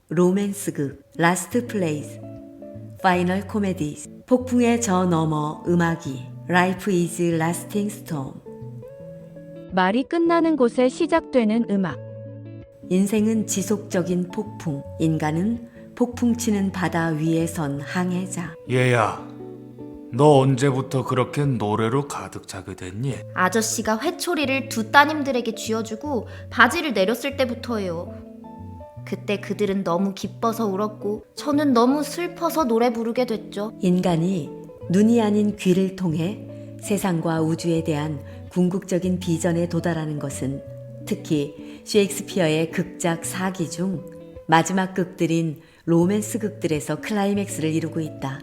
로맨스극, 라스트 플레이스, 파이널 코미디스, 폭풍의 저 너머 음악이, 라이프 이즈 라스팅 스톰. 말이 끝나는 곳에 시작되는 음악. 인생은 지속적인 폭풍, 인간은 폭풍치는 바다 위에 선 항해자. 얘야, 너 언제부터 그렇게 노래로 가득 차게 됐니? 아저씨가 회초리를 두 따님들에게 쥐어주고 바지를 내렸을 때부터예요. 그때 그들은 너무 기뻐서 울었고 저는 너무 슬퍼서 노래 부르게 됐죠. 인간이 눈이 아닌 귀를 통해 세상과 우주에 대한 궁극적인 비전에 도달하는 것은 특히 셰익스피어의 극작 4기 중 마지막 극들인 로맨스 극들에서 클라이맥스를 이루고 있다.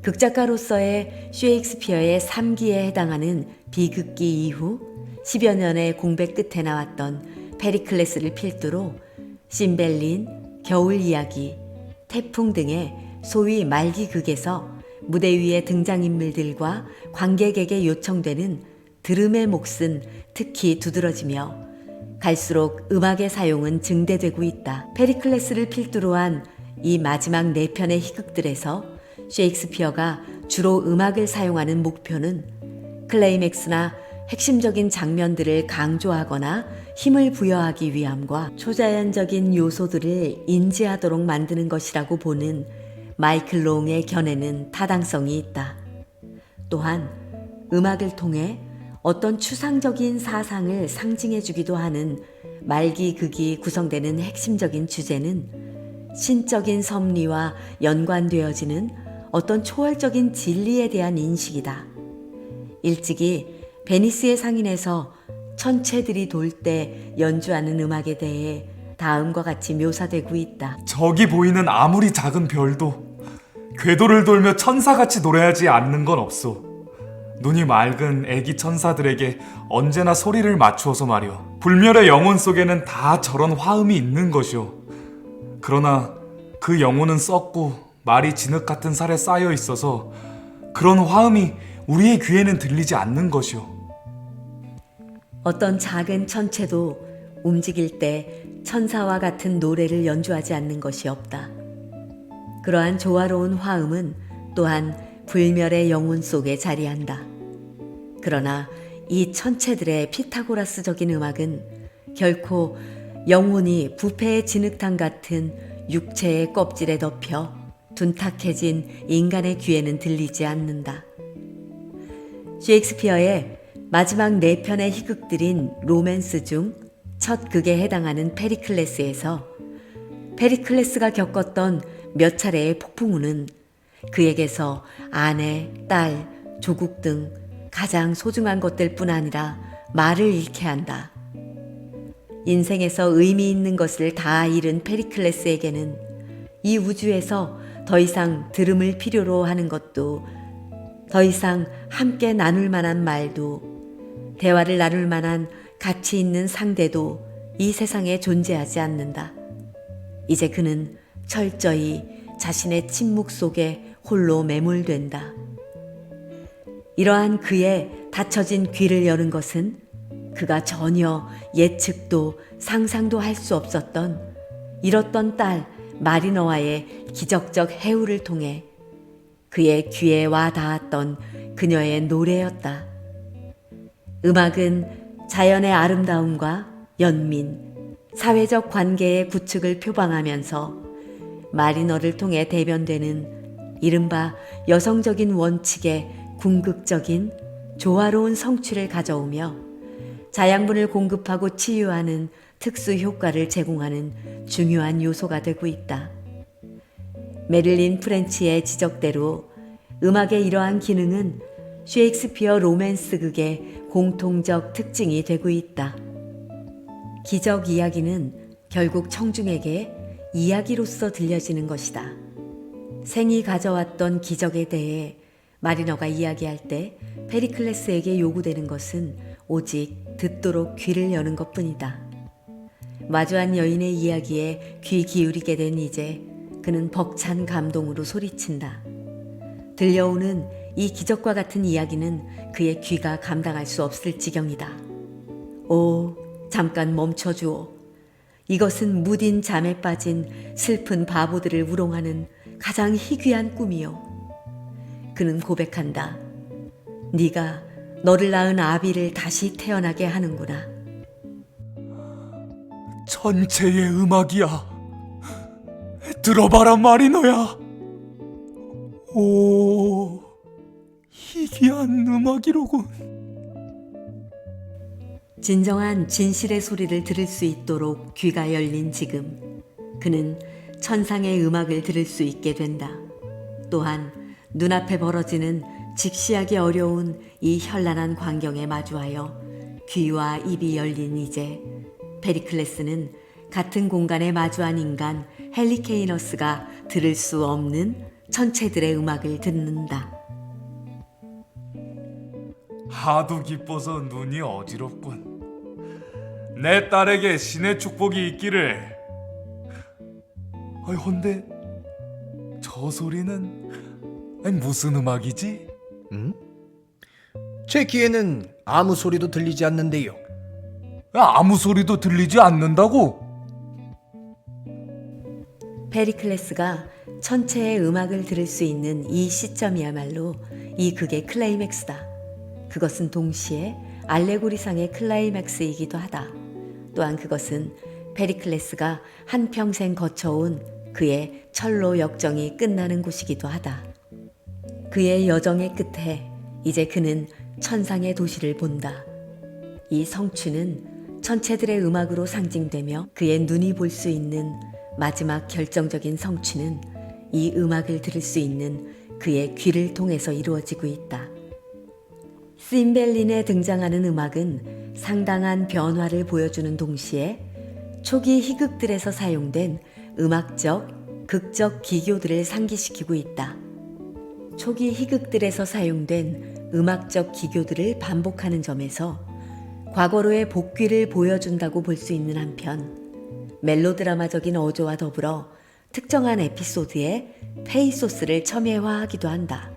극작가로서의 셰익스피어의 3기에 해당하는 비극기 이후 10여 년의 공백 끝에 나왔던 페리클레스를 필두로 심벨린, 겨울 이야기, 태풍 등의 소위 말기극에서 무대 위의 등장인물들과 관객에게 요청되는 들음의 몫은 특히 두드러지며 갈수록 음악의 사용은 증대되고 있다. 페리클레스를 필두로 한 이 마지막 4편의 희극들에서 셰익스피어가 주로 음악을 사용하는 목표는 클라이맥스나 핵심적인 장면들을 강조하거나 힘을 부여하기 위함과 초자연적인 요소들을 인지하도록 만드는 것이라고 보는 마이클 롱의 견해는 타당성이 있다. 또한 음악을 통해 어떤 추상적인 사상을 상징해주기도 하는 말기극이 구성되는 핵심적인 주제는 신적인 섭리와 연관되어지는 어떤 초월적인 진리에 대한 인식이다. 일찍이 베니스의 상인에서 천체들이 돌 때 연주하는 음악에 대해 다음과 같이 묘사되고 있다. 저기 보이는 아무리 작은 별도 궤도를 돌며 천사같이 노래하지 않는 건 없소. 눈이 맑은 애기 천사들에게 언제나 소리를 맞추어서 말이오. 불멸의 영혼 속에는 다 저런 화음이 있는 것이오. 그러나 그 영혼은 썩고 말이 진흙 같은 살에 쌓여 있어서 그런 화음이 우리의 귀에는 들리지 않는 것이오. 어떤 작은 천체도 움직일 때 천사와 같은 노래를 연주하지 않는 것이 없다. 그러한 조화로운 화음은 또한 불멸의 영혼 속에 자리한다. 그러나 이 천체들의 피타고라스적인 음악은 결코 영혼이 부패의 진흙탕 같은 육체의 껍질에 덮여 둔탁해진 인간의 귀에는 들리지 않는다. 셰익스피어의 마지막 4편의 희극들인 로맨스 중 첫 극에 해당하는 페리클레스에서 페리클레스가 겪었던 몇 차례의 폭풍우는 그에게서 아내, 딸, 조국 등 가장 소중한 것들뿐 아니라 말을 잃게 한다. 인생에서 의미 있는 것을 다 잃은 페리클레스에게는 이 우주에서 더 이상 들음을 필요로 하는 것도, 더 이상 함께 나눌 만한 말도, 대화를 나눌 만한 가치 있는 상대도 이 세상에 존재하지 않는다. 이제 그는 철저히 자신의 침묵 속에 홀로 매몰된다. 이러한 그의 닫혀진 귀를 여는 것은 그가 전혀 예측도 상상도 할 수 없었던 잃었던 딸 마리너와의 기적적 해우를 통해 그의 귀에 와 닿았던 그녀의 노래였다. 음악은 자연의 아름다움과 연민, 사회적 관계의 구축을 표방하면서 마리너를 통해 대변되는 이른바 여성적인 원칙의 궁극적인 조화로운 성취를 가져오며 자양분을 공급하고 치유하는 특수 효과를 제공하는 중요한 요소가 되고 있다. 메릴린 프렌치의 지적대로 음악의 이러한 기능은 셰익스피어 로맨스극의 공통적 특징이 되고 있다. 기적 이야기는 결국 청중에게 이야기로서 들려지는 것이다. 생이 가져왔던 기적에 대해 마리너가 이야기할 때 페리클레스에게 요구되는 것은 오직 듣도록 귀를 여는 것뿐이다. 마주한 여인의 이야기에 귀 기울이게 된 이제 그는 벅찬 감동으로 소리친다. 들려오는 이 기적과 같은 이야기는 그의 귀가 감당할 수 없을 지경이다. 오, 잠깐 멈춰주오. 이것은 무딘 잠에 빠진 슬픈 바보들을 우롱하는 가장 희귀한 꿈이요. 그는 고백한다. 네가 너를 낳은 아비를 다시 태어나게 하는구나. 전체의 음악이야. 들어봐라 마리너야. 오, 희귀한 음악이로군. 진정한 진실의 소리를 들을 수 있도록 귀가 열린 지금 그는 천상의 음악을 들을 수 있게 된다. 또한 눈앞에 벌어지는 직시하기 어려운 이 현란한 광경에 마주하여 귀와 입이 열린 이제 페리클레스는 같은 공간에 마주한 인간 헬리케이너스가 들을 수 없는 천체들의 음악을 듣는다. 하도 기뻐서 눈이 어지럽군. 내 딸에게 신의 축복이 있기를. 헌데 저 소리는 무슨 음악이지? 제 귀에는 아무 소리도 들리지 않는데요. 아무 소리도 들리지 않는다고? 페리클레스가 천체의 음악을 들을 수 있는 이 시점이야말로 이 극의 클라이맥스다. 그것은 동시에 알레고리상의 클라이맥스이기도 하다. 또한 그것은 페리클레스가 한평생 거쳐온 그의 철로 역정이 끝나는 곳이기도 하다. 그의 여정의 끝에 이제 그는 천상의 도시를 본다. 이 성취는 천체들의 음악으로 상징되며 그의 눈이 볼 수 있는 마지막 결정적인 성취는 이 음악을 들을 수 있는 그의 귀를 통해서 이루어지고 있다. 심벨린에 등장하는 음악은 상당한 변화를 보여주는 동시에 초기 희극들에서 사용된 음악적, 극적 기교들을 상기시키고 있다. 초기 희극들에서 사용된 음악적 기교들을 반복하는 점에서 과거로의 복귀를 보여준다고 볼 수 있는 한편 멜로드라마적인 어조와 더불어 특정한 에피소드에 페이소스를 첨예화하기도 한다.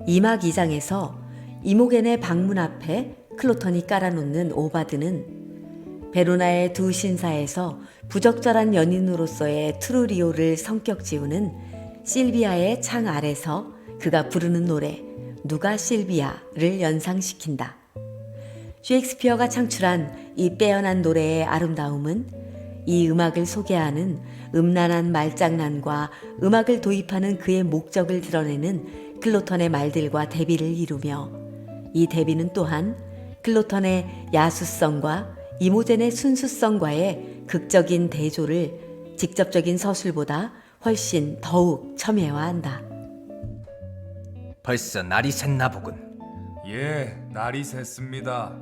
2막 2장에서 이모겐의 방문 앞에 클로턴이 깔아놓는 오바드는 베로나의 두 신사에서 부적절한 연인으로서의 트루리오를 성격 지우는 실비아의 창 아래서 그가 부르는 노래 누가 실비아를 연상시킨다. 셰익스피어가 창출한 이 빼어난 노래의 아름다움은 이 음악을 소개하는 음란한 말장난과 음악을 도입하는 그의 목적을 드러내는 클로턴의 말들과 대비를 이루며 이 대비는 또한 클로턴의 야수성과 이모젠의 순수성과의 극적인 대조를 직접적인 서술보다 훨씬 더욱 첨예화한다. 벌써 날이 샜나 보군. 예, 날이 샜습니다.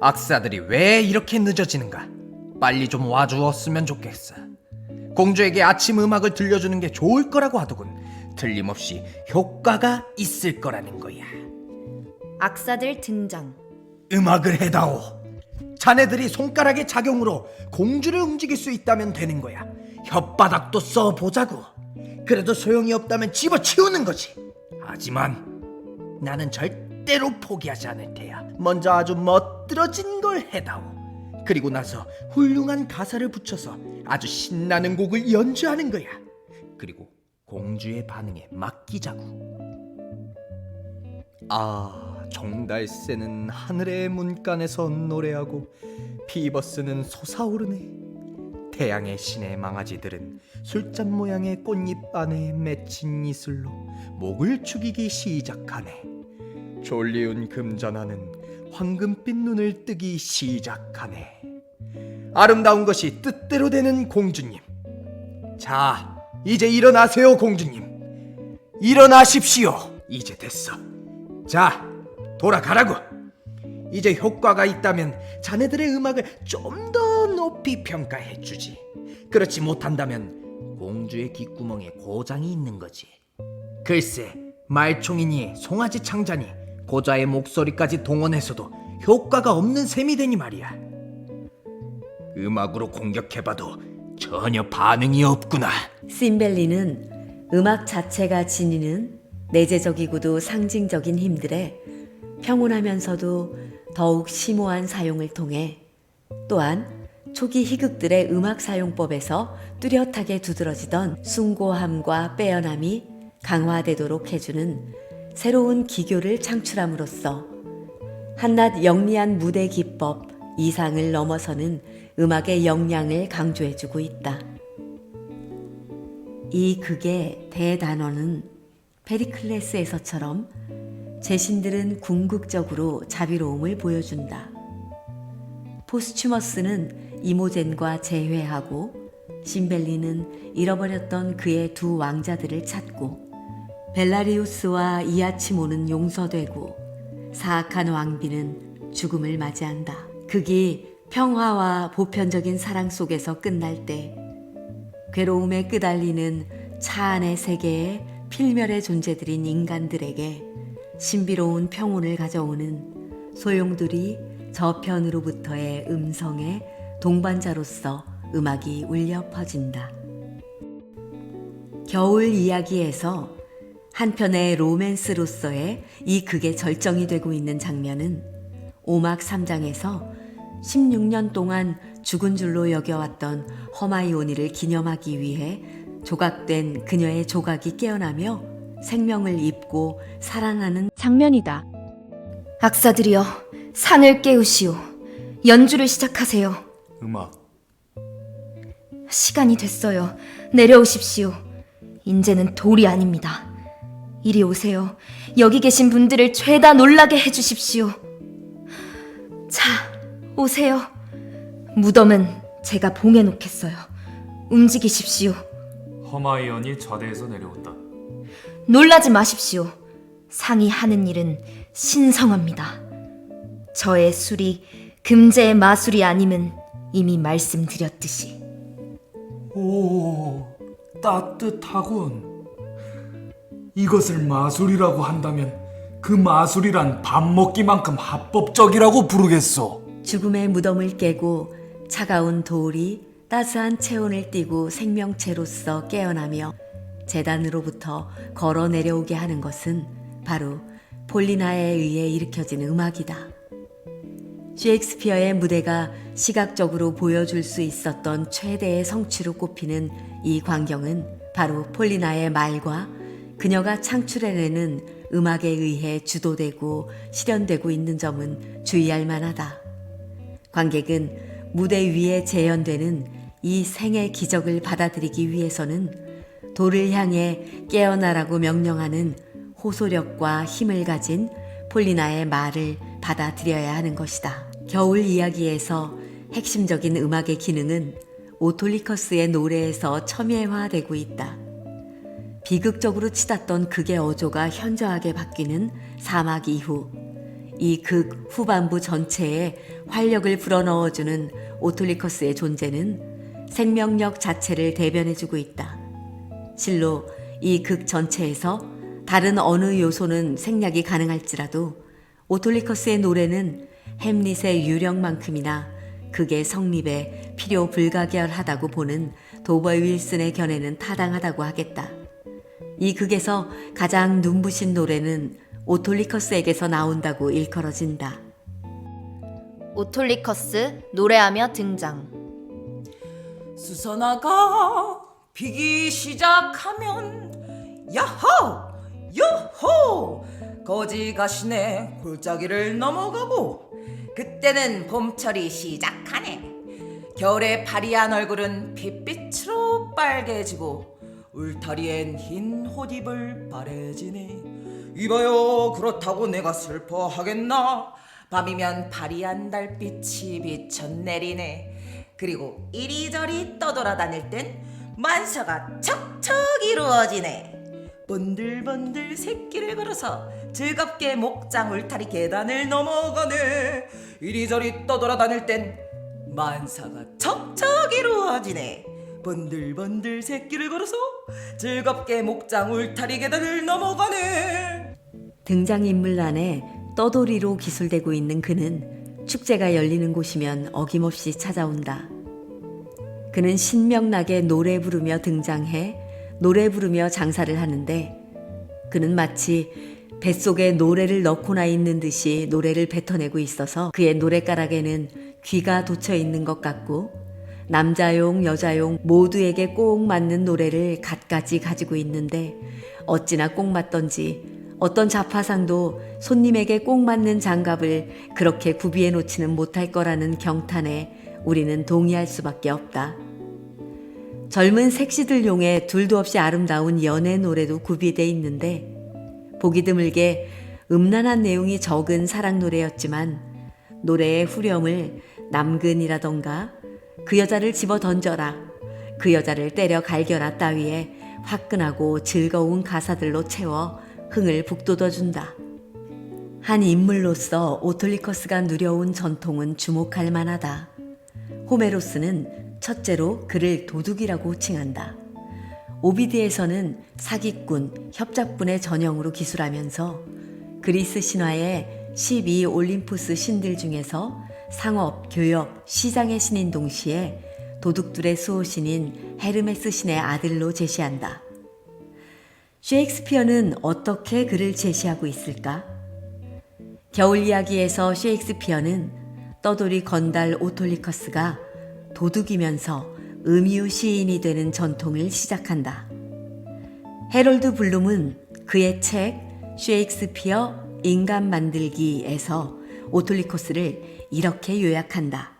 악사들이 왜 이렇게 늦어지는가? 빨리 좀 와주었으면 좋겠어. 공주에게 아침 음악을 들려주는 게 좋을 거라고 하더군. 틀림없이 효과가 있을 거라는 거야. 악사들 등장. 음악을 해다오. 자네들이 손가락의 작용으로 공주를 움직일 수 있다면 되는 거야. 혓바닥도 써보자고. 그래도 소용이 없다면 집어치우는 거지. 하지만 나는 절대로 포기하지 않을 테야. 먼저 아주 멋들어진 걸 해다오. 그리고 나서 훌륭한 가사를 붙여서 아주 신나는 곡을 연주하는 거야. 그리고 공주의 반응에 맡기자고. 정달새는 하늘의 문간에서 노래하고 피버스는 솟아오르네. 태양의 신의 망아지들은 술잔 모양의 꽃잎 안에 맺힌 이슬로 목을 축이기 시작하네. 졸리운 금전하는 황금빛 눈을 뜨기 시작하네. 아름다운 것이 뜻대로 되는 공주님. 자, 이제 일어나세요, 공주님. 일어나십시오. 이제 됐어. 자, 돌아가라고. 이제 효과가 있다면 자네들의 음악을 좀 더 높이 평가해 주지. 그렇지 못한다면 공주의 귓구멍에 고장이 있는 거지. 글쎄, 말총이니 송아지 창자니 고자의 목소리까지 동원해서도 효과가 없는 셈이 되니 말이야. 음악으로 공격해봐도 전혀 반응이 없구나. 심벨리는 음악 자체가 지니는 내재적이고도 상징적인 힘들에 평온하면서도 더욱 심오한 사용을 통해 또한 초기 희극들의 음악 사용법에서 뚜렷하게 두드러지던 숭고함과 빼어남이 강화되도록 해주는 새로운 기교를 창출함으로써 한낱 영리한 무대 기법 이상을 넘어서는 음악의 역량을 강조해주고 있다. 이 극의 대단원은 페리클레스에서처럼 제신들은 궁극적으로 자비로움을 보여준다. 포스추머스는 이모젠과 재회하고 심벨리는 잃어버렸던 그의 두 왕자들을 찾고 벨라리우스와 이아치모는 용서되고 사악한 왕비는 죽음을 맞이한다. 극이 평화와 보편적인 사랑 속에서 끝날 때 괴로움에 끄달리는 차 안의 세계의 필멸의 존재들인 인간들에게 신비로운 평온을 가져오는 소용돌이 저편으로부터의 음성의 동반자로서 음악이 울려 퍼진다. 겨울 이야기에서 한편의 로맨스로서의 이 극의 절정이 되고 있는 장면은 오막 3장에서 16년 동안 죽은 줄로 여겨왔던 허마이오니를 기념하기 위해 조각된 그녀의 조각이 깨어나며 생명을 입고 살아나는 장면이다. 악사들이여, 상을 깨우시오. 연주를 시작하세요. 음악. 시간이 됐어요. 내려오십시오. 인제는 돌이 아닙니다. 이리 오세요. 여기 계신 분들을 죄다 놀라게 해주십시오. 자, 오세요. 무덤은 제가 봉해놓겠어요. 움직이십시오. 허마이언이 좌대에서 내려온다. 놀라지 마십시오. 상이 하는 일은 신성합니다. 저의 술이 금제의 마술이 아님은 이미 말씀드렸듯이. 오, 따뜻하군. 이것을 마술이라고 한다면 그 마술이란 밥 먹기만큼 합법적이라고 부르겠소. 죽음의 무덤을 깨고 차가운 돌이 따스한 체온을 띠고 생명체로서 깨어나며 재단으로부터 걸어 내려오게 하는 것은 바로 폴리나에 의해 일으켜진 음악이다. 셰익스피어의 무대가 시각적으로 보여줄 수 있었던 최대의 성취로 꼽히는 이 광경은 바로 폴리나의 말과 그녀가 창출해내는 음악에 의해 주도되고 실현되고 있는 점은 주의할 만하다. 관객은 무대 위에 재현되는 이 생의 기적을 받아들이기 위해서는 돌을 향해 깨어나라고 명령하는 호소력과 힘을 가진 폴리나의 말을 받아들여야 하는 것이다. 겨울 이야기에서 핵심적인 음악의 기능은 오톨리커스의 노래에서 첨예화되고 있다. 비극적으로 치닫던 극의 어조가 현저하게 바뀌는 사막 이후 이 극 후반부 전체에 활력을 불어넣어주는 오톨리커스의 존재는 생명력 자체를 대변해주고 있다. 실로 이 극 전체에서 다른 어느 요소는 생략이 가능할지라도 오톨리커스의 노래는 햄릿의 유령만큼이나 극의 성립에 필요 불가결하다고 보는 도버 윌슨의 견해는 타당하다고 하겠다. 이 극에서 가장 눈부신 노래는 오톨리커스에게서 나온다고 일컬어진다. 오톨리커스 노래하며 등장. 수선화가 피기 시작하면 야호! 요호! 거지 가시네 골짜기를 넘어가고 그때는 봄철이 시작하네. 겨울에 파리한 얼굴은 핏빛으로 빨개지고 울타리엔 흰 옷입을 바래지네. 이봐요, 그렇다고 내가 슬퍼하겠나? 밤이면 파리한 달빛이 비쳐내리네. 그리고 이리저리 떠돌아다닐 땐 만사가 척척 이루어지네. 번들번들 새끼를 걸어서 즐겁게 목장 울타리 계단을 넘어가네. 이리저리 떠돌아다닐 땐 만사가 척척 이루어지네. 번들번들 새끼를 걸어서 즐겁게 목장 울타리 계단을 넘어가네. 등장인물란에 떠돌이로 기술되고 있는 그는 축제가 열리는 곳이면 어김없이 찾아온다. 그는 신명나게 노래 부르며 등장해 노래 부르며 장사를 하는데 그는 마치 뱃속에 노래를 넣고나 있는 듯이 노래를 뱉어내고 있어서 그의 노랫가락에는 귀가 돋쳐 있는 것 같고 남자용 여자용 모두에게 꼭 맞는 노래를 갖가지 가지고 있는데 어찌나 꼭 맞던지 어떤 자파상도 손님에게 꼭 맞는 장갑을 그렇게 구비해 놓지는 못할 거라는 경탄에 우리는 동의할 수밖에 없다. 젊은 색시들용의 둘도 없이 아름다운 연애 노래도 구비돼 있는데 보기 드물게 음란한 내용이 적은 사랑 노래였지만 노래의 후렴을 남근이라던가 그 여자를 집어 던져라, 그 여자를 때려 갈겨라 따위에 화끈하고 즐거운 가사들로 채워 흥을 북돋워준다. 한 인물로서 오톨리커스가 누려온 전통은 주목할 만하다. 호메로스는 첫째로 그를 도둑이라고 칭한다. 오비디에서는 사기꾼, 협작꾼의 전형으로 기술하면서 그리스 신화의 12 올림푸스 신들 중에서 상업, 교역, 시장의 신인 동시에 도둑들의 수호신인 헤르메스 신의 아들로 제시한다. 셰익스피어는 어떻게 그를 제시하고 있을까? 겨울 이야기에서 셰익스피어는 떠돌이 건달 오톨리커스가 도둑이면서 음유 시인이 되는 전통을 시작한다. 해롤드 블룸은 그의 책 셰익스피어 인간 만들기에서 오톨리커스를 이렇게 요약한다.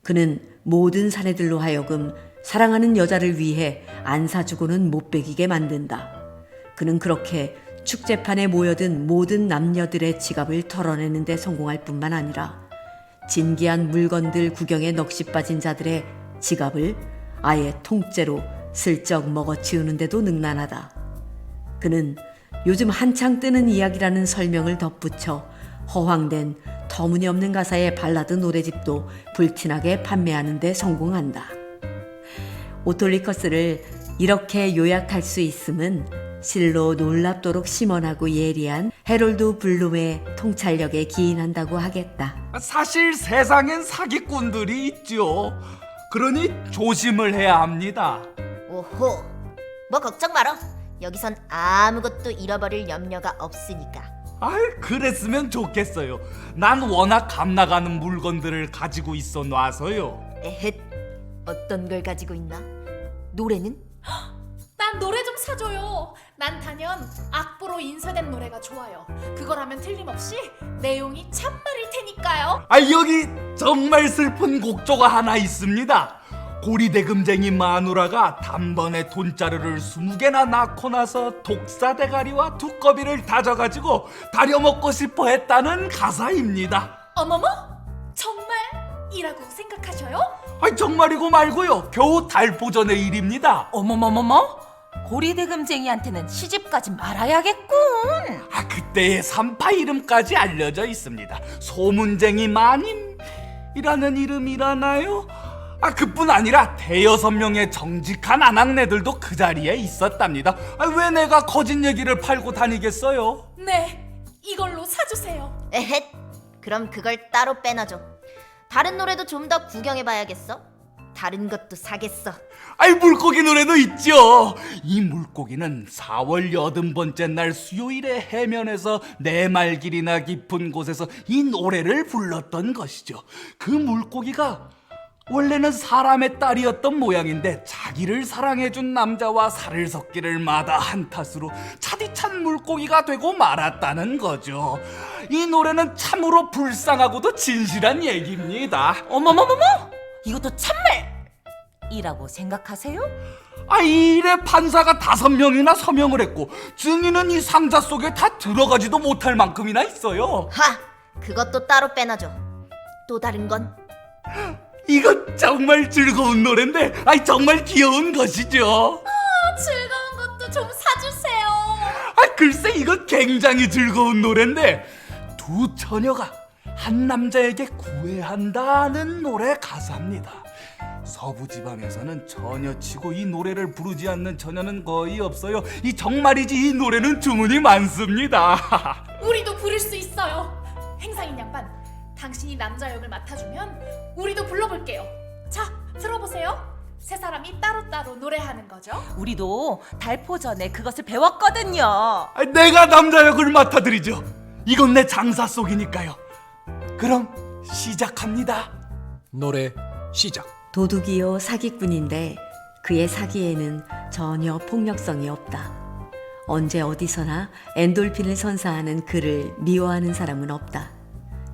그는 모든 사내들로 하여금 사랑하는 여자를 위해 안 사주고는 못 베기게 만든다. 그는 그렇게 축제판에 모여든 모든 남녀들의 지갑을 털어내는 데 성공할 뿐만 아니라 진기한 물건들 구경에 넋이 빠진 자들의 지갑을 아예 통째로 슬쩍 먹어치우는 데도 능란하다. 그는 요즘 한창 뜨는 이야기라는 설명을 덧붙여 허황된 터무니없는 가사의 발라드 노래집도 불티나게 판매하는 데 성공한다. 오톨리커스를 이렇게 요약할 수 있음은 실로 놀랍도록 심원하고 예리한 해롤드 블룸의 통찰력에 기인한다고 하겠다. 사실 세상엔 사기꾼들이 있죠. 그러니 조심을 해야 합니다. 오호, 뭐 걱정 마라. 여기선 아무것도 잃어버릴 염려가 없으니까. 아이, 그랬으면 좋겠어요. 난 워낙 값나가는 물건들을 가지고 있어 놔서요. 에헷, 어떤 걸 가지고 있나? 노래는? 난 노래 좀 사줘요. 난 단연 악보로 인쇄된 노래가 좋아요. 그걸 하면 틀림없이 내용이 참말일 테니까요. 아, 여기 정말 슬픈 곡조가 하나 있습니다. 고리대금쟁이 마누라가 단번에 돈자루를 20개나 낳고 나서 독사대가리와 두꺼비를 다져가지고 다려먹고 싶어 했다는 가사입니다. 어머머? 정말이라고 생각하셔요? 아니, 정말이고 말고요. 겨우 달보전의 일입니다. 어머머머머? 고리대금쟁이한테는 시집가지 말아야겠군. 아, 그때의 산파 이름까지 알려져 있습니다. 소문쟁이 마님이라는 이름이라나요? 아, 그뿐 아니라 대여섯 명의 정직한 아낙네들도 그 자리에 있었답니다. 아, 왜 내가 거짓 얘기를 팔고 다니겠어요? 네, 이걸로 사주세요. 에헷, 그럼 그걸 따로 빼놔줘. 다른 노래도 좀 더 구경해봐야겠어. 다른 것도 사겠어. 아이, 물고기 노래도 있죠. 이 물고기는 4월 80번째 날 수요일에 해면에서 4마일 길이나 깊은 곳에서 이 노래를 불렀던 것이죠. 그 물고기가 원래는 사람의 딸이었던 모양인데 자기를 사랑해준 남자와 살을 섞기를 마다한 탓으로 차디찬 물고기가 되고 말았다는 거죠. 이 노래는 참으로 불쌍하고도 진실한 얘기입니다. 어머머머머? 이것도 참말이라고 생각하세요? 아, 이 일에 판사가 5명이나 서명을 했고 증인은 이 상자 속에 다 들어가지도 못할 만큼이나 있어요. 하! 그것도 따로 빼놔줘. 또 다른 건? 이거 정말 즐거운 노래인데, 아이, 정말 귀여운 것이죠. 즐거운 것도 좀 사주세요. 아, 글쎄, 이건 굉장히 즐거운 노래인데 두 처녀가 한 남자에게 구애한다는 노래 가사입니다. 서부 지방에서는 처녀치고 이 노래를 부르지 않는 처녀는 거의 없어요. 이 정말이지 이 노래는 주문이 많습니다. 우리도 부를 수 있어요. 행사인 양반, 당신이 남자 역을 맡아주면 우리도 불러볼게요. 자, 들어보세요. 세 사람이 따로따로 노래하는 거죠. 우리도 달포 전에 그것을 배웠거든요. 아, 내가 남자 역을 맡아드리죠. 이건 내 장사 속이니까요. 그럼 시작합니다. 노래 시작. 도둑이요 사기꾼인데 그의 사기에는 전혀 폭력성이 없다. 언제 어디서나 엔돌핀을 선사하는 그를 미워하는 사람은 없다.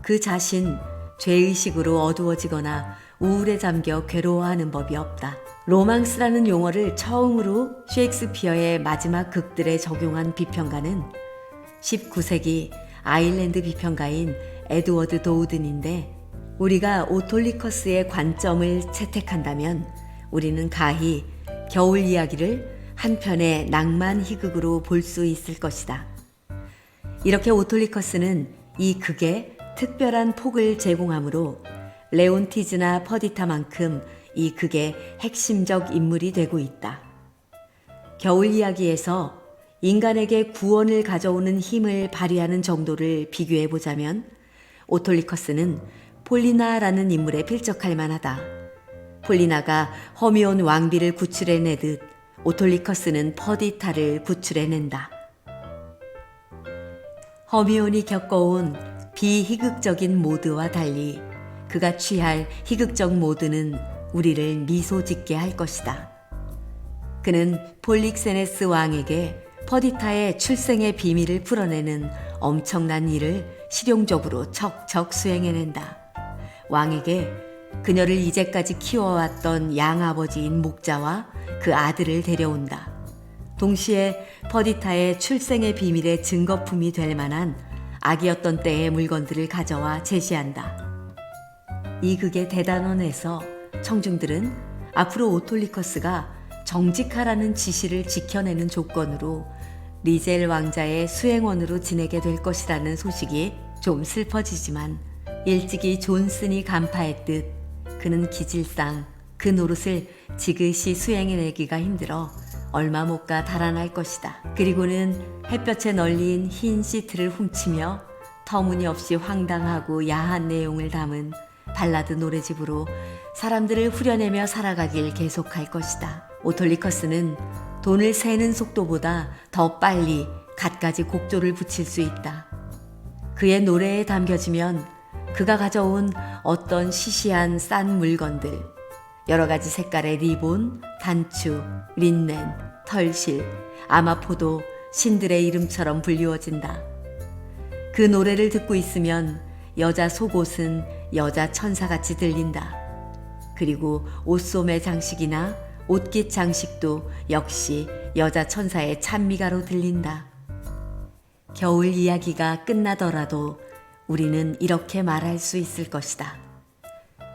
그 자신 죄의식으로 어두워지거나 우울에 잠겨 괴로워하는 법이 없다. 로망스라는 용어를 처음으로 셰익스피어의 마지막 극들에 적용한 비평가는 19세기 아일랜드 비평가인 에드워드 도우든인데, 우리가 오톨리커스의 관점을 채택한다면 우리는 가히 겨울 이야기를 한편의 낭만 희극으로 볼 수 있을 것이다. 이렇게 오톨리커스는 이 극에 특별한 폭을 제공하므로 레온티즈나 퍼디타만큼 이 극의 핵심적 인물이 되고 있다. 겨울 이야기에서 인간에게 구원을 가져오는 힘을 발휘하는 정도를 비교해 보자면 오톨리커스는 폴리나라는 인물에 필적할 만하다. 폴리나가 허미온 왕비를 구출해내듯 오톨리커스는 퍼디타를 구출해낸다. 허미온이 겪어온 비희극적인 모드와 달리 그가 취할 희극적 모드는 우리를 미소 짓게 할 것이다. 그는 폴릭세네스 왕에게 퍼디타의 출생의 비밀을 풀어내는 엄청난 일을 실용적으로 척척 수행해낸다. 왕에게 그녀를 이제까지 키워왔던 양아버지인 목자와 그 아들을 데려온다. 동시에 퍼디타의 출생의 비밀의 증거품이 될 만한 아기였던 때의 물건들을 가져와 제시한다. 이 극의 대단원에서 청중들은 앞으로 오톨리커스가 정직하라는 지시를 지켜내는 조건으로 리젤 왕자의 수행원으로 지내게 될 것이라는 소식이 좀 슬퍼지지만, 일찍이 존슨이 간파했듯 그는 기질상 그 노릇을 지그시 수행해내기가 힘들어 얼마 못 가 달아날 것이다. 그리고는 햇볕에 널린 흰 시트를 훔치며 터무니없이 황당하고 야한 내용을 담은 발라드 노래집으로 사람들을 후려내며 살아가길 계속할 것이다. 오톨리커스는 돈을 세는 속도보다 더 빨리 갖가지 곡조를 붙일 수 있다. 그의 노래에 담겨지면 그가 가져온 어떤 시시한 싼 물건들, 여러 가지 색깔의 리본, 단추, 린넨, 털실, 아마포도 신들의 이름처럼 불리워진다. 그 노래를 듣고 있으면 여자 속옷은 여자 천사같이 들린다. 그리고 옷소매 장식이나 옷깃 장식도 역시 여자 천사의 찬미가로 들린다. 겨울 이야기가 끝나더라도 우리는 이렇게 말할 수 있을 것이다.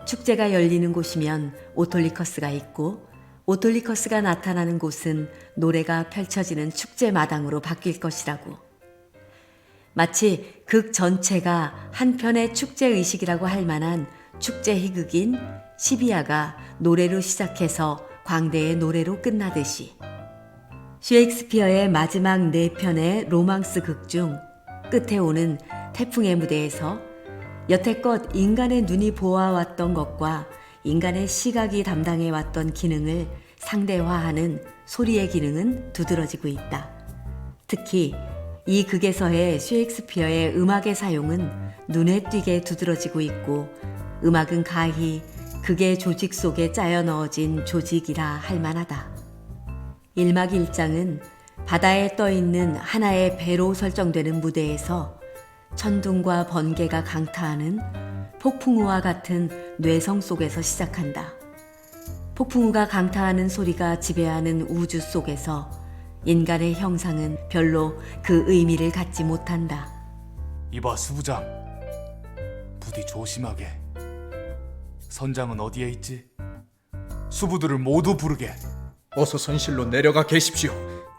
축제가 열리는 곳이면 오톨리커스가 있고, 오톨리커스가 나타나는 곳은 노래가 펼쳐지는 축제 마당으로 바뀔 것이라고. 마치 극 전체가 한편의 축제 의식이라고 할 만한 축제 희극인 시비아가 노래로 시작해서 광대의 노래로 끝나듯이, 셰익스피어의 마지막 4편의 로망스 극 중 끝에 오는 태풍의 무대에서 여태껏 인간의 눈이 보아왔던 것과 인간의 시각이 담당해왔던 기능을 상대화하는 소리의 기능은 두드러지고 있다. 특히 이 극에서의 셰익스피어의 음악의 사용은 눈에 띄게 두드러지고 있고, 음악은 가히 극의 조직 속에 짜여 넣어진 조직이라 할 만하다. 1막 1장은 바다에 떠있는 하나의 배로 설정되는 무대에서 천둥과 번개가 강타하는 폭풍우와 같은 뇌성 속에서 시작한다. 폭풍우가 강타하는 소리가 지배하는 우주 속에서 인간의 형상은 별로 그 의미를 갖지 못한다. 이봐 수부장, 부디 조심하게. 선장은 어디에 있지? 수부들을 모두 부르게. 어서 선실로 내려가 계십시오.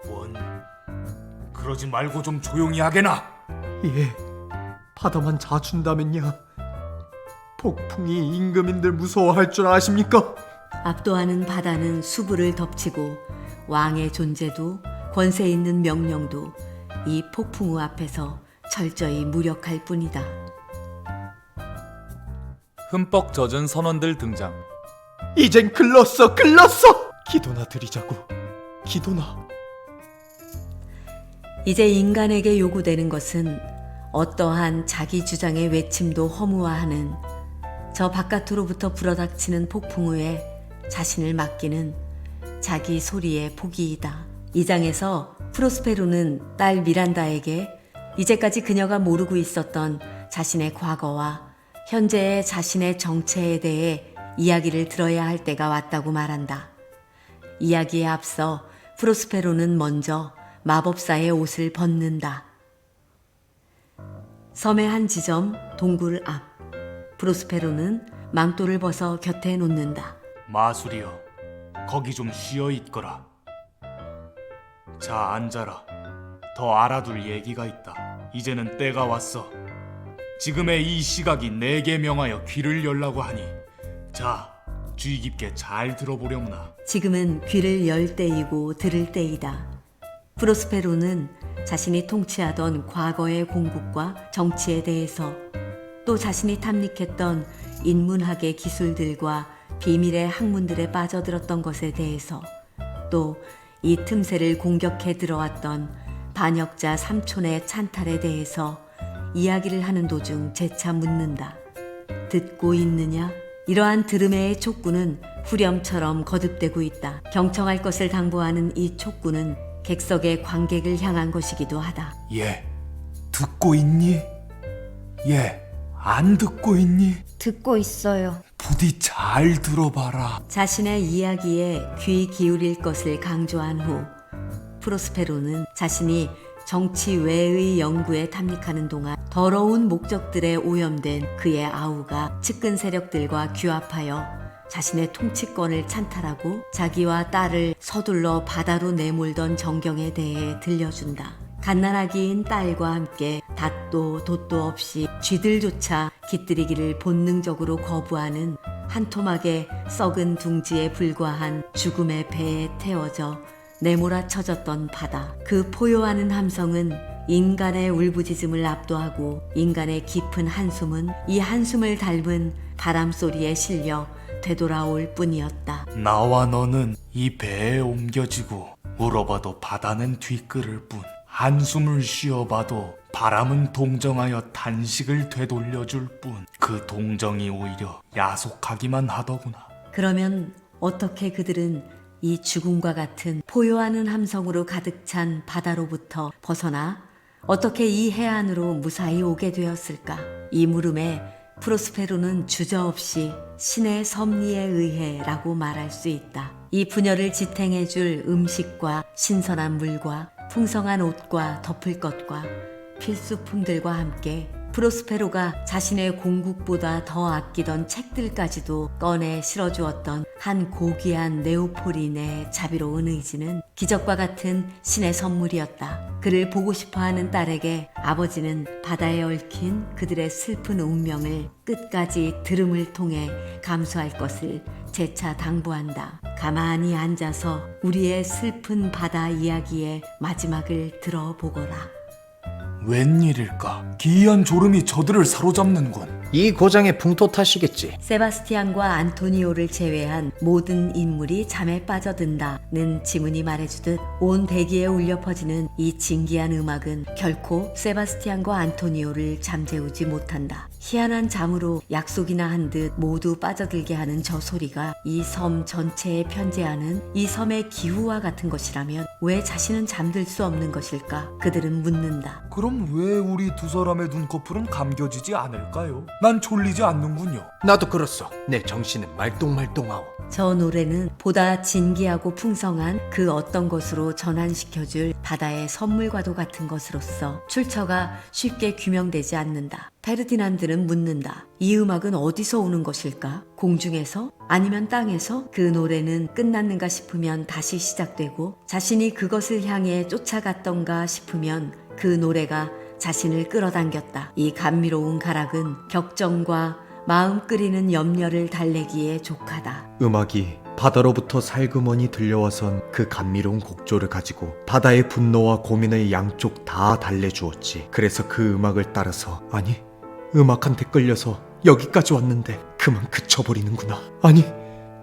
원, 그러지 말고 좀 조용히 하게나. 예, 바다만 자춘다면야. 폭풍이 임금인들 무서워할 줄 아십니까? 압도하는 바다는 수부를 덮치고 왕의 존재도 권세 있는 명령도 이 폭풍우 앞에서 철저히 무력할 뿐이다. 흠뻑 젖은 선원들 등장. 이젠 글렀어. 기도나 드리자고. 기도나. 이제 인간에게 요구되는 것은 어떠한 자기 주장의 외침도 허무화하는 저 바깥으로부터 불어닥치는 폭풍 후에 자신을 맡기는 자기 소리의 포기이다. 이 장에서 프로스페로는 딸 미란다에게 이제까지 그녀가 모르고 있었던 자신의 과거와 현재의 자신의 정체에 대해 이야기를 들어야 할 때가 왔다고 말한다. 이야기에 앞서 프로스페로는 먼저 마법사의 옷을 벗는다. 섬의 한 지점 동굴 앞, 프로스페로는 망토를 벗어 곁에 놓는다. 마술이여, 거기 좀 쉬어 있거라. 자, 앉아라. 더 알아둘 얘기가 있다. 이제는 때가 왔어. 지금의 이 시각이 내게 명하여 귀를 열라고 하니, 자, 주의 깊게 잘 들어보려무나. 지금은 귀를 열 때이고 들을 때이다. 프로스페로는 자신이 통치하던 과거의 공국과 정치에 대해서, 또 자신이 탐닉했던 인문학의 기술들과 비밀의 학문들에 빠져들었던 것에 대해서, 또 이 틈새를 공격해 들어왔던 반역자 삼촌의 찬탈에 대해서 이야기를 하는 도중 재차 묻는다. 듣고 있느냐? 이러한 들음의 촉구는 후렴처럼 거듭되고 있다. 경청할 것을 당부하는 이 촉구는 객석의 관객을 향한 것이기도 하다. 얘, 듣고 있니? 얘, 안 듣고 있니? 듣고 있어요. 부디 잘 들어봐라. 자신의 이야기에 귀 기울일 것을 강조한 후 프로스페로는 자신이 정치 외의 연구에 탐닉하는 동안 더러운 목적들에 오염된 그의 아우가 측근 세력들과 규합하여 자신의 통치권을 찬탈하고 자기와 딸을 서둘러 바다로 내몰던 전경에 대해 들려준다. 갓난아기인 딸과 함께 닷도 돛도 없이 쥐들조차 깃들이기를 본능적으로 거부하는 한 토막의 썩은 둥지에 불과한 죽음의 배에 태워져 내몰아쳐졌던 바다. 그 포효하는 함성은 인간의 울부짖음을 압도하고 인간의 깊은 한숨은 이 한숨을 닮은 바람 소리에 실려 되돌아올 뿐이었다. 나와 너는 이 배에 옮겨지고 울어봐도 바다는 뒤끓을 뿐, 한숨을 쉬어봐도 바람은 동정하여 단식을 되돌려줄 뿐, 그 동정이 오히려 야속하기만 하더구나. 그러면 어떻게 그들은 이 죽음과 같은 포효하는 함성으로 가득 찬 바다로부터 벗어나 어떻게 이 해안으로 무사히 오게 되었을까? 이 물음에 프로스페로는 주저없이 신의 섭리에 의해 라고 말할 수 있다. 이 분열을 지탱해줄 음식과 신선한 물과 풍성한 옷과 덮을 것과 필수품들과 함께 프로스페로가 자신의 공국보다 더 아끼던 책들까지도 꺼내 실어주었던 한 고귀한 네오폴인의 자비로운 의지는 기적과 같은 신의 선물이었다. 그를 보고 싶어하는 딸에게 아버지는 바다에 얽힌 그들의 슬픈 운명을 끝까지 들음을 통해 감수할 것을 재차 당부한다. 가만히 앉아서 우리의 슬픈 바다 이야기의 마지막을 들어보거라. 웬일일까? 기이한 졸음이 저들을 사로잡는군. 이 고장의 풍토 탓이겠지. 세바스티안과 안토니오를 제외한 모든 인물이 잠에 빠져든다는 지문이 말해주듯 온 대기에 울려 퍼지는 이 진기한 음악은 결코 세바스티안과 안토니오를 잠재우지 못한다. 희한한 잠으로 약속이나 한 듯 모두 빠져들게 하는 저 소리가 이 섬 전체에 편재하는 이 섬의 기후와 같은 것이라면 왜 자신은 잠들 수 없는 것일까? 그들은 묻는다. 그럼 왜 우리 두 사람의 눈꺼풀은 감겨지지 않을까요? 난 졸리지 않는군요. 나도 그렇소. 내 정신은 말똥말똥하오. 저 노래는 보다 진기하고 풍성한 그 어떤 것으로 전환시켜줄 바다의 선물과도 같은 것으로서 출처가 쉽게 규명되지 않는다. 페르디난드는 묻는다. 이 음악은 어디서 오는 것일까? 공중에서? 아니면 땅에서? 그 노래는 끝났는가 싶으면 다시 시작되고 자신이 그것을 향해 쫓아갔던가 싶으면 그 노래가 자신을 끌어당겼다. 이 감미로운 가락은 격정과 마음 끓이는 염려를 달래기에 족하다. 음악이 바다로부터 살그머니 들려와선 그 감미로운 곡조를 가지고 바다의 분노와 고민을 양쪽 다 달래주었지. 그래서 그 음악을 따라서, 아니, 음악한테 끌려서 여기까지 왔는데 그만 그쳐버리는구나. 아니,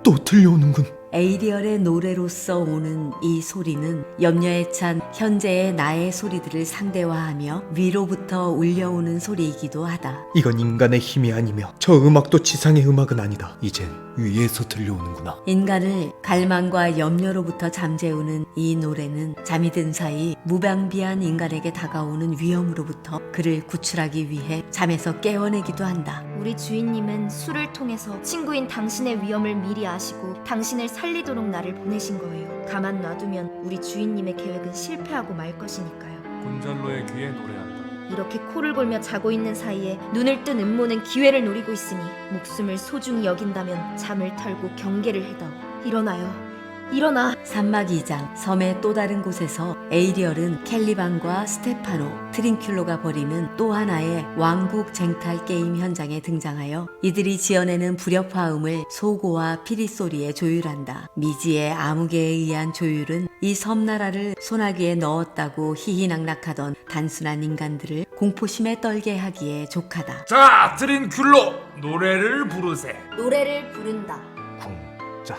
또 들려오는군. 에이리얼의 노래로서 오는 이 소리는 염려에 찬 현재의 나의 소리들을 상대화하며 위로부터 울려오는 소리이기도 하다. 이건 인간의 힘이 아니며 저 음악도 지상의 음악은 아니다. 이젠 위에서 들려오는구나. 인간을 갈망과 염려로부터 잠재우는 이 노래는 잠이 든 사이 무방비한 인간에게 다가오는 위험으로부터 그를 구출하기 위해 잠에서 깨어내기도 한다. 우리 주인님은 술을 통해서 친구인 당신의 위험을 미리 아시고 당신을 살리도록 나를 보내신 거예요. 가만 놔두면 우리 주인님의 계획은 실패하고 말 것이니까요. 곤잘로의 귀에 노래한다. 이렇게 코를 골며 자고 있는 사이에 눈을 뜬 음모는 기회를 노리고 있으니 목숨을 소중히 여긴다면 잠을 털고 경계를 해다오. 일어나요. 일어나. 산막 2장 섬의 또 다른 곳에서 에이리얼은 캘리반과 스테파노, 트린큘로가 벌이는 또 하나의 왕국 쟁탈 게임 현장에 등장하여 이들이 지어내는 불협화음을 소고와 피리 소리에 조율한다. 미지의 암흑에 의한 조율은 이 섬나라를 소나기에 넣었다고 희희낙낙하던 단순한 인간들을 공포심에 떨게 하기에 족하다. 자, 트린큘로 노래를 부르세. 노래를 부른다. 쿵짝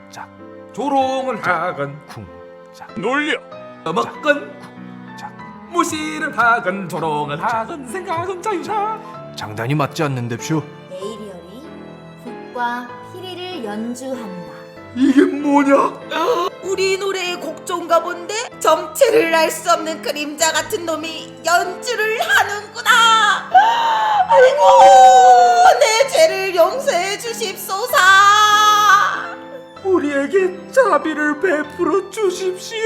쿵짝 조롱을 하건 쿵짝 놀려 먹건 쿵짝 무시를 하건 조롱을 하건 생각은 자유자. 장단이 맞지 않는데쇼. 에이리얼이 국과 피리를 연주한다. 이게 뭐냐? 우리 노래의 곡조인가 본데 정체를 알 수 없는 그림자 같은 놈이 연주를 하는구나. 아이고, 내 죄를 용서해 주십소서. 우리에게 자비를 베풀어 주십시오.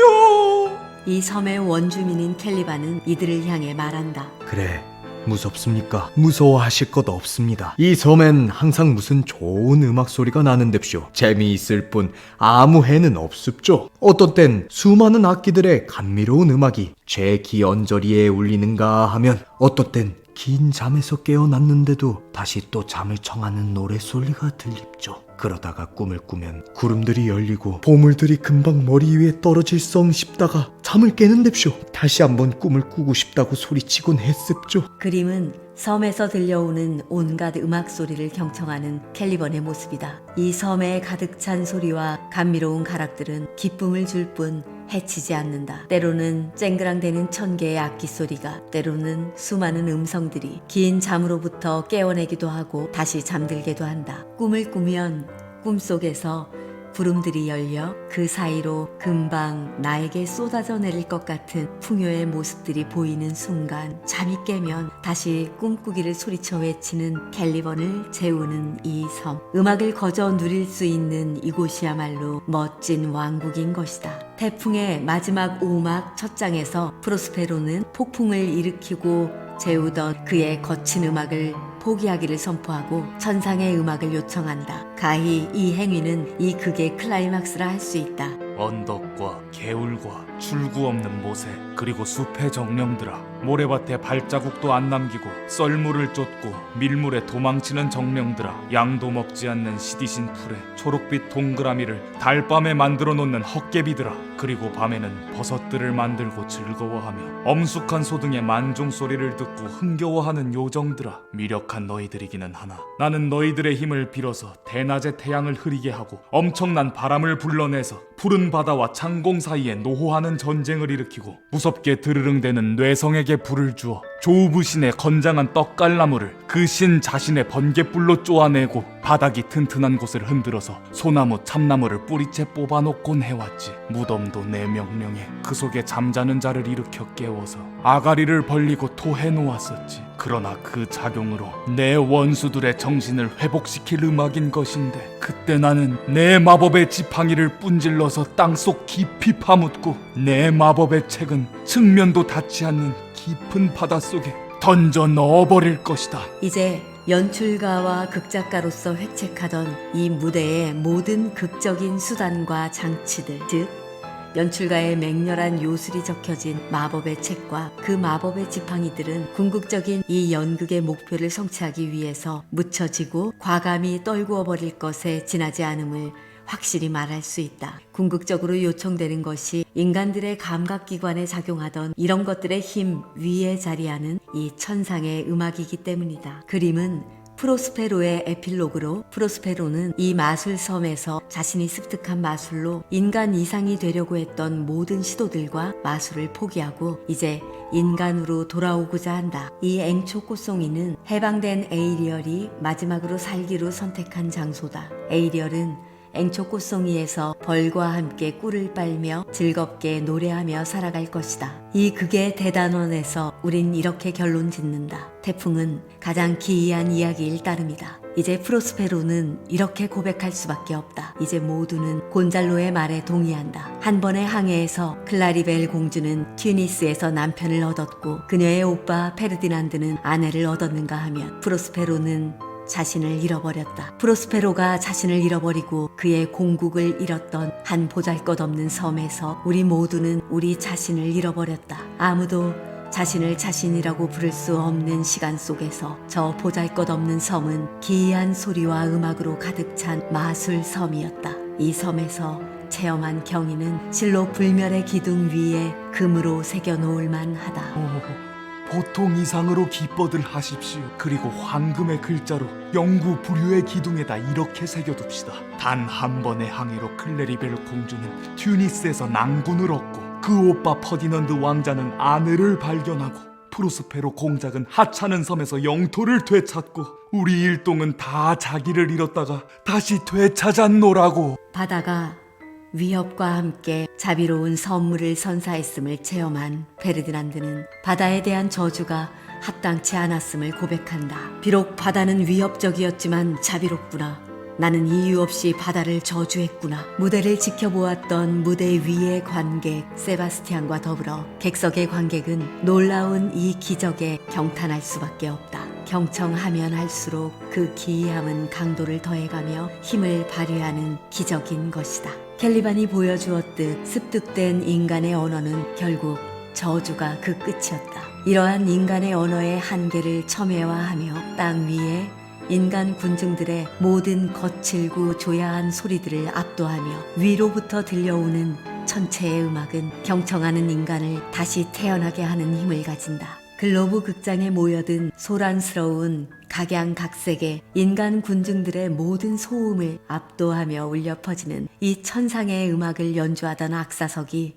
이 섬의 원주민인 캘리반은 이들을 향해 말한다. 그래, 무섭습니까? 무서워하실 것 없습니다. 이 섬엔 항상 무슨 좋은 음악 소리가 나는데쇼. 재미있을 뿐 아무 해는 없습죠. 어떤 땐 수많은 악기들의 감미로운 음악이 제 귀 언저리에 울리는가 하면 어떤 땐 긴 잠에서 깨어났는데도 다시 또 잠을 청하는 노래소리가 들립죠. 그러다가 꿈을 꾸면 구름들이 열리고 보물들이 금방 머리 위에 떨어질성 싶다가 잠을 깨는데쇼. 다시 한번 꿈을 꾸고 싶다고 소리치곤 했습죠. 그림은 섬에서 들려오는 온갖 음악 소리를 경청하는 캘리번의 모습이다. 이 섬에 가득 찬 소리와 감미로운 가락들은 기쁨을 줄 뿐 해치지 않는다. 때로는 쨍그랑대는 1000개의 악기 소리가, 때로는 수많은 음성들이 긴 잠으로부터 깨어내기도 하고 다시 잠들게도 한다. 꿈을 꾸면 꿈속에서 구름들이 열려 그 사이로 금방 나에게 쏟아져 내릴 것 같은 풍요의 모습들이 보이는 순간 잠이 깨면 다시 꿈꾸기를 소리쳐 외치는 캘리번을 재우는 이 섬. 음악을 거저 누릴 수 있는 이곳이야말로 멋진 왕국인 것이다. 태풍의 마지막 오막 첫 장에서 프로스페로는 폭풍을 일으키고 재우던 그의 거친 음악을 포기하기를 선포하고 천상의 음악을 요청한다. 가히 이 행위는 이 극의 클라이막스라 할 수 있다. 언덕과 개울과 출구 없는 모세 그리고 숲의 정령들아, 모래밭에 발자국도 안 남기고 썰물을 쫓고 밀물에 도망치는 정령들아, 양도 먹지 않는 시디신 풀에 초록빛 동그라미를 달밤에 만들어 놓는 헛개비들아, 그리고 밤에는 버섯들을 만들고 즐거워하며 엄숙한 소등의 만종 소리를 듣고 흥겨워하는 요정들아, 미력한 너희들이기는 하나 나는 너희들의 힘을 빌어서 대낮에 태양을 흐리게 하고 엄청난 바람을 불러내서 푸른 바다와 창공 사이에 노호하는 전쟁을 일으키고 무섭게 드르릉대는 뇌성에게 불을 주어 조우부신의 건장한 떡갈나무를 그 신 자신의 번갯불로 쪼아내고 바닥이 튼튼한 곳을 흔들어서 소나무 참나무를 뿌리채 뽑아놓곤 해왔지. 무덤도 내 명령에 그 속에 잠자는 자를 일으켜 깨워서 아가리를 벌리고 토해놓았었지. 그러나 그 작용으로 내 원수들의 정신을 회복시킬 음악인 것인데, 그때 나는 내 마법의 지팡이를 뿜질러서 땅속 깊이 파묻고 내 마법의 책은 측면도 닿지 않는 깊은 바닷속에 던져 넣어버릴 것이다. 이제 연출가와 극작가로서 획책하던 이 무대의 모든 극적인 수단과 장치들, 즉 연출가의 맹렬한 요술이 적혀진 마법의 책과 그 마법의 지팡이들은 궁극적인 이 연극의 목표를 성취하기 위해서 묻혀지고 과감히 떨구어 버릴 것에 지나지 않음을 확실히 말할 수 있다. 궁극적으로 요청되는 것이 인간들의 감각기관에 작용하던 이런 것들의 힘 위에 자리하는 이 천상의 음악이기 때문이다. 그림은 프로스페로의 에필로그로 프로스페로는 이 마술섬에서 자신이 습득한 마술로 인간 이상이 되려고 했던 모든 시도들과 마술을 포기하고 이제 인간으로 돌아오고자 한다. 이 앵초 꽃송이는 해방된 에이리얼이 마지막으로 살기로 선택한 장소다. 에이리얼은 앵초 꽃송이에서 벌과 함께 꿀을 빨며 즐겁게 노래하며 살아갈 것이다. 이 극의 대단원에서 우린 이렇게 결론 짓는다. 태풍은 가장 기이한 이야기일 따름이다. 이제 프로스페로는 이렇게 고백할 수밖에 없다. 이제 모두는 곤잘로의 말에 동의한다. 한 번의 항해에서 클라리벨 공주는 튜니스에서 남편을 얻었고 그녀의 오빠 페르디난드는 아내를 얻었는가 하면 프로스페로는 자신을 잃어버렸다. 프로스페로가 자신을 잃어버리고 그의 공국을 잃었던 한 보잘것없는 섬에서 우리 모두는 우리 자신을 잃어버렸다. 아무도 자신을 자신이라고 부를 수 없는 시간 속에서 저 보잘것없는 섬은 기이한 소리와 음악으로 가득 찬 마술 섬이었다. 이 섬에서 체험한 경위는 실로 불멸의 기둥 위에 금으로 새겨놓을 만하다. 보통 이상으로 기뻐들 하십시오. 그리고 황금의 글자로 영구 부류의 기둥에다 이렇게 새겨둡시다. 단 한 번의 항해로 클레리벨 공주는 튜니스에서 낭군을 얻고 그 오빠 퍼디넌드 왕자는 아내를 발견하고 프로스페로 공작은 하찮은 섬에서 영토를 되찾고 우리 일동은 다 자기를 잃었다가 다시 되찾았노라고. 바다가 위협과 함께 자비로운 선물을 선사했음을 체험한 페르디난드는 바다에 대한 저주가 합당치 않았음을 고백한다. 비록 바다는 위협적이었지만 자비롭구나. 나는 이유 없이 바다를 저주했구나. 무대를 지켜보았던 무대 위의 관객 세바스티안과 더불어 객석의 관객은 놀라운 이 기적에 경탄할 수밖에 없다. 경청하면 할수록 그 기이함은 강도를 더해가며 힘을 발휘하는 기적인 것이다. 캘리반이 보여주었듯 습득된 인간의 언어는 결국 저주가 그 끝이었다. 이러한 인간의 언어의 한계를 첨예화하며 땅 위에 인간 군중들의 모든 거칠고 조야한 소리들을 압도하며 위로부터 들려오는 천체의 음악은 경청하는 인간을 다시 태어나게 하는 힘을 가진다. 글로브 극장에 모여든 소란스러운 각양각색의 인간 군중들의 모든 소음을 압도하며 울려 퍼지는 이 천상의 음악을 연주하던 악사석이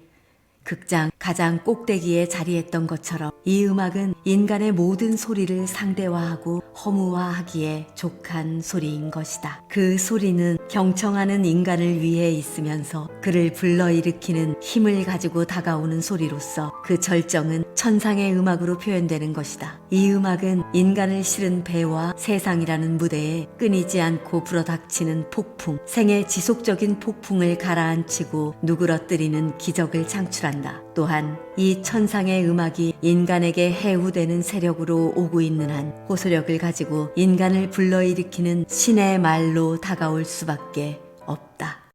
극장 가장 꼭대기에 자리했던 것처럼 이 음악은 인간의 모든 소리를 상대화하고 허무화하기에 족한 소리인 것이다. 그 소리는 경청하는 인간을 위해 있으면서 그를 불러일으키는 힘을 가지고 다가오는 소리로서 그 절정은 천상의 음악으로 표현되는 것이다. 이 음악은 인간을 실은 배와 세상이라는 무대에 끊이지 않고 불어닥치는 폭풍, 생의 지속적인 폭풍을 가라앉히고 누그러뜨리는 기적을 창출한다. 또한 이 천상의 음악이 인간에게 해후되는 세력으로 오고 있는 한 호소력을 가지고 인간을 불러일으키는 신의 말로 다가올 수밖에 없다.